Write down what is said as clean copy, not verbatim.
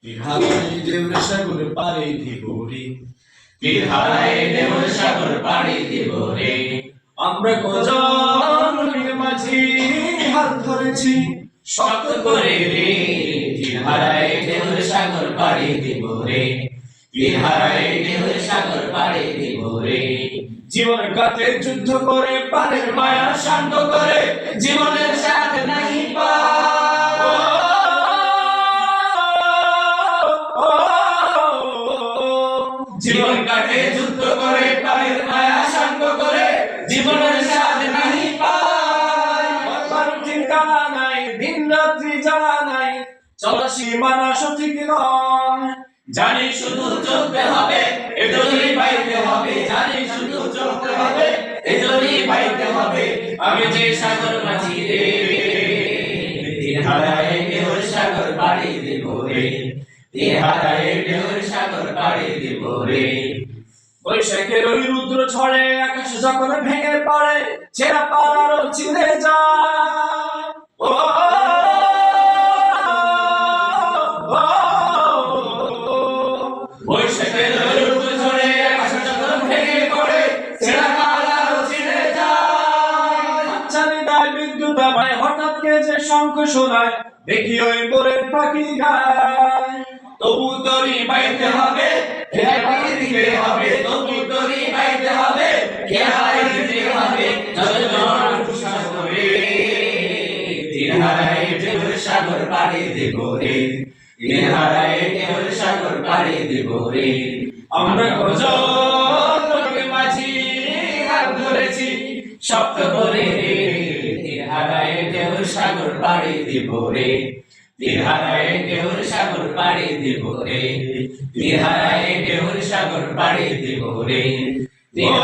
হারাই ঢেউর সাগর পাড়ি দিব রে, তীর হারায় ঢেউর সাগর পাড়ি দিব রে। আমরা কজন নদীর মাঝি হাত ধরেছি শক্ত করে রে, তীর হারায় ঢেউর সাগর পাড়ি দিব রে। তীর হারায় ঢেউর সাগর পাড়ি দিব রে। জীবনের কাছে যুদ্ধ করে পারের মায়া শান্ত করে জীবনের স্বাদ নাই পা, জীবন কাটে যুদ্ধ করে পায়ের মায়া শান্ত করে জীবনের স্বাদ নাহি পায়। আমার ঠিকানা নাই, দিন রাত্রি জানা নাই, চলা সীমানা সঠিক নয়। জানি শুধু চলতে হবে, এজন্যই পাইতে হবে। জানি শুধু চলতে হবে, এজন্যই পাইতে হবে। আমি যে সাগর মাঝি রে, তীর হারায় ঢেউর সাগর পাড়ি দিব রে। তীর হারায় ঢেউর সাগর পাড়ি দিব রে। বৈশাখের ওই রুদ্র ঝড়ে আকাশ যখন ভেঙে পড়ে ছেঁড়া পাড়ারও ছিঁড়ে যায়। ও, বৈশাখের রুদ্র ঝড়ে আকাশ যখন ভেঙে পড়ে ছেঁড়া পালাও ছিঁড়ে যায়। হাতছানি দেয় বিদ্যুৎ আমায়, হঠাৎ কে যে শঙ্খ শোনায়, দেখি ওই মোরের পাখি গায়। তবু তরি বাইতে হবে, খেয়াল দিতে হবে। তবু তরি বাইতে হবে, খেয়াল দিতে হবে। যতজন উৎসাহ হবে, তীর হারায় ঢেউর সাগর পাড়ি দেব রে। তীর হারায় ঢেউর সাগর পাড়ি দেব রে। আমরা কজন নদীর মাঝি হাত ধরেছি শক্ত করে রে। তীর হারায় ঢেউর সাগর পাড়ি দেব রে। তীর হারায় ঢেউর সাগর পাড়ি দেব রে। তীর হারায় ঢেউর সাগর পাড়ি দেব রে। তীর